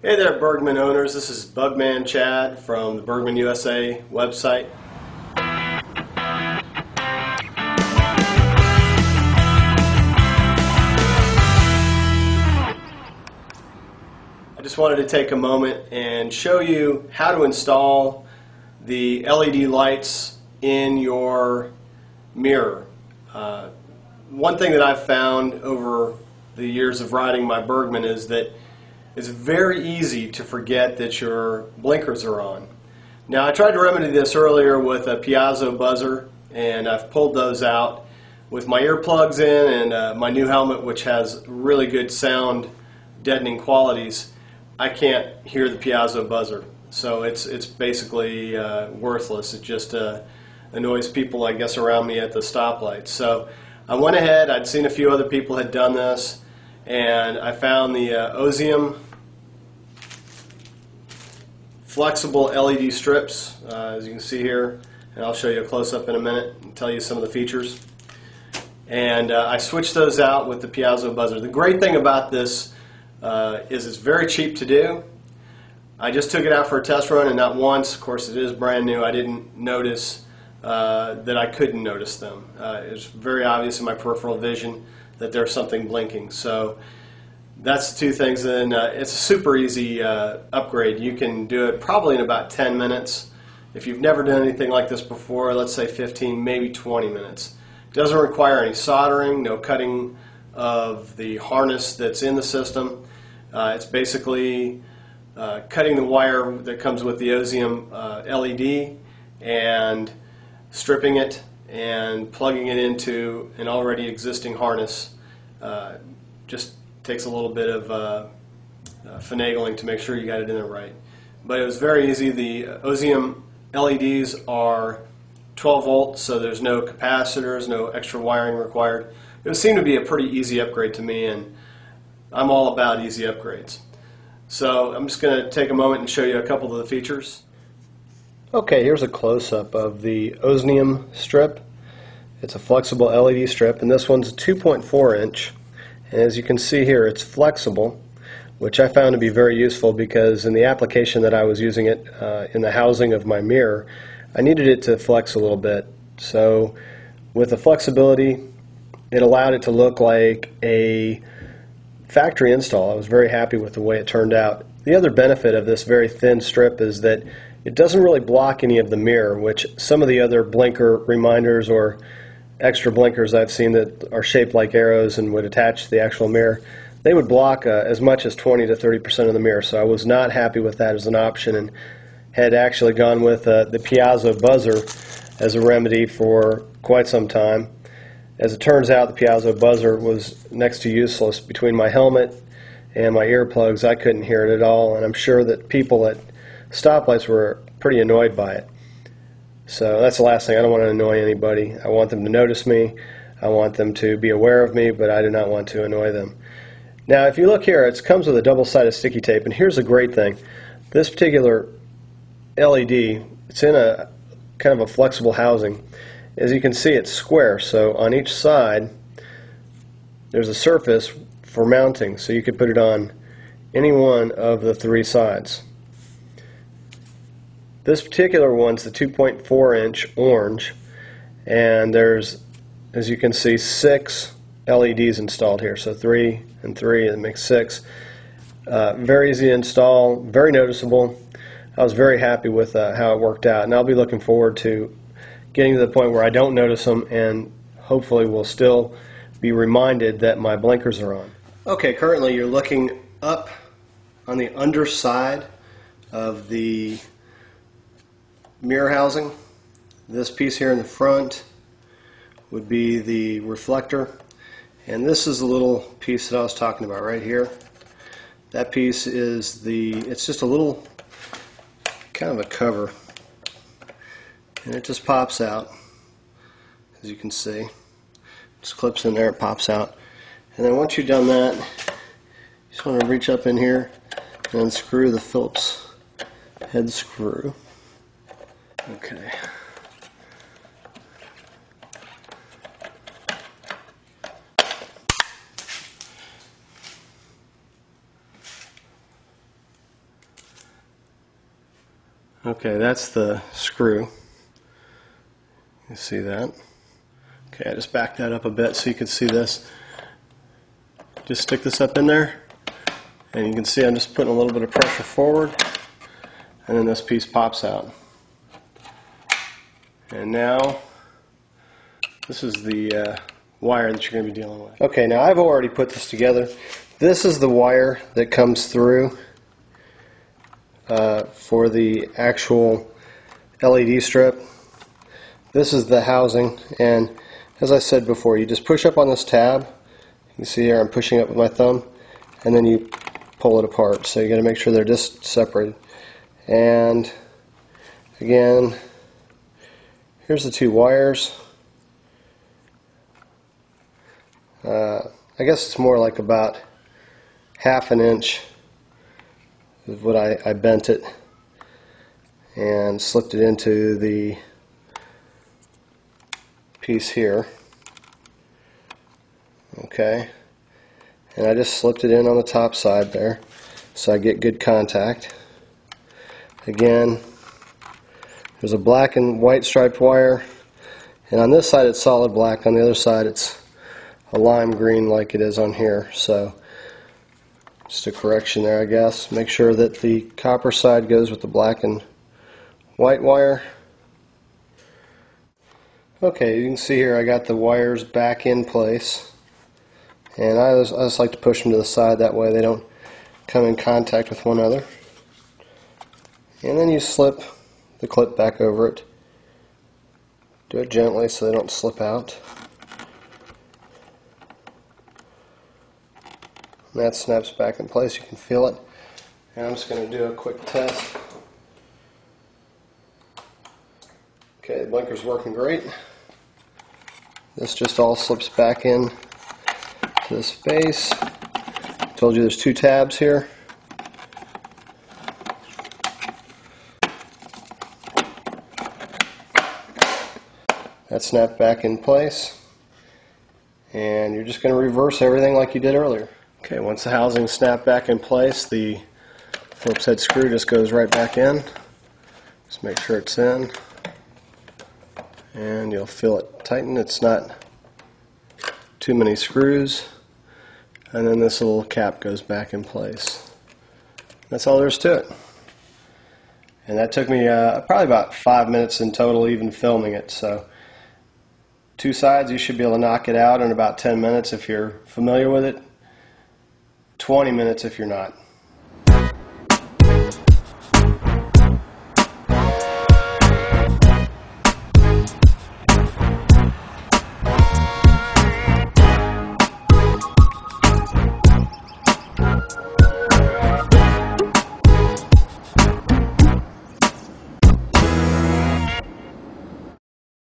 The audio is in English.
Hey there, Bergman owners. This is Bugman Chad from the Bergman USA website. I just wanted to take a moment and show you how to install the LED lights in your mirror. One thing that I've found over the years of riding my Bergman is that it's very easy to forget that your blinkers are on. Now, I tried to remedy this earlier with a piezo buzzer, and I've pulled those out with my earplugs in and my new helmet, which has really good sound deadening qualities. I can't hear the piezo buzzer, so it's basically worthless. It just annoys people, I guess, around me at the stoplights. So I went ahead, I'd seen a few other people had done this, and I found the Ozium flexible LED strips, as you can see here, and I'll show you a close-up in a minute and tell you some of the features. And I switched those out with the piezo buzzer. The great thing about this is it's very cheap to do. I just took it out for a test run, and not once, of course it is brand new, I didn't notice that I couldn't notice them. It's very obvious in my peripheral vision that there's something blinking. So that's the two things, and it's a super easy upgrade. You can do it probably in about 10 minutes. If you've never done anything like this before, let's say 15, maybe 20 minutes. It doesn't require any soldering, no cutting of the harness that's in the system. It's basically cutting the wire that comes with the Ozium LED and stripping it and plugging it into an already existing harness. Just takes a little bit of finagling to make sure you got it in there right. But it was very easy. The Ozium LEDs are 12 volts, so there's no capacitors, no extra wiring required. It would seem to be a pretty easy upgrade to me, and I'm all about easy upgrades. So I'm just going to take a moment and show you a couple of the features. Okay, here's a close-up of the Ozium strip. It's a flexible LED strip, and this one's 2.4 inch. And as you can see here, it's flexible, which I found to be very useful because in the application that I was using it in the housing of my mirror, I needed it to flex a little bit. So with the flexibility, it allowed it to look like a factory install. I was very happy with the way it turned out. The other benefit of this very thin strip is that it doesn't really block any of the mirror, which some of the other blinker reminders or extra blinkers I've seen that are shaped like arrows and would attach to the actual mirror, they would block as much as 20 to 30% of the mirror. So I was not happy with that as an option and had actually gone with the piezo buzzer as a remedy for quite some time. As it turns out, the piezo buzzer was next to useless. Between my helmet and my earplugs, I couldn't hear it at all, and I'm sure that people at stoplights were pretty annoyed by it. So that's the last thing. I don't want to annoy anybody. I want them to notice me. I want them to be aware of me, but I do not want to annoy them. Now, if you look here, it comes with a double-sided sticky tape, and here's a great thing. This particular LED, it's in a kind of a flexible housing. As you can see, it's square, so on each side there's a surface for mounting, so you could put it on any one of the three sides. This particular one's the 2.4 inch orange, and there's, as you can see, 6 LEDs installed here, so 3 and 3, that makes 6. Very easy to install, very noticeable. I was very happy with how it worked out, and I'll be looking forward to getting to the point where I don't notice them and hopefully will still be reminded that my blinkers are on. Okay, currently you're looking up on the underside of the mirror housing. This piece here in the front would be the reflector, and this is the little piece that I was talking about right here. That piece is it's just a little kind of a cover, and it just pops out, as you can see. Just clips in there, it pops out, and then once you've done that, you just want to reach up in here and unscrew the Phillips head screw. Okay. Okay, that's the screw. You see that? Okay, I just backed that up a bit so you can see this. Just stick this up in there, and you can see I'm just putting a little bit of pressure forward, and then this piece pops out. And now this is the wire that you're going to be dealing with. Okay, now I've already put this together. This is the wire that comes through for the actual LED strip. This is the housing, and as I said before, you just push up on this tab. You can see here I'm pushing up with my thumb, and then you pull it apart. So you got to make sure they're just separated. And again, here's the two wires. I guess it's more like about ½ an inch is what I bent it and slipped it into the piece here. Okay, and I just slipped it in on the top side there so I get good contact. Again, there's a black and white striped wire, and on this side it's solid black, on the other side it's a lime green like it is on here. So just a correction there, I guess. Make sure that the copper side goes with the black and white wire. Okay, you can see here I got the wires back in place, and I just like to push them to the side, that way they don't come in contact with one another. And then you slip the clip back over it. Do it gently so they don't slip out. And that snaps back in place, you can feel it. And I'm just going to do a quick test. Okay, the blinker's working great. This just all slips back in to the space. Told you there's two tabs here. That snapped back in place. And you're just going to reverse everything like you did earlier. Okay, once the housing snapped back in place, the Phillips head screw just goes right back in. Just make sure it's in, and you'll feel it tighten. It's not too many screws, and then this little cap goes back in place. That's all there is to it. And that took me probably about 5 minutes in total, even filming it. So two sides, you should be able to knock it out in about 10 minutes if you're familiar with it. 20 minutes if you're not.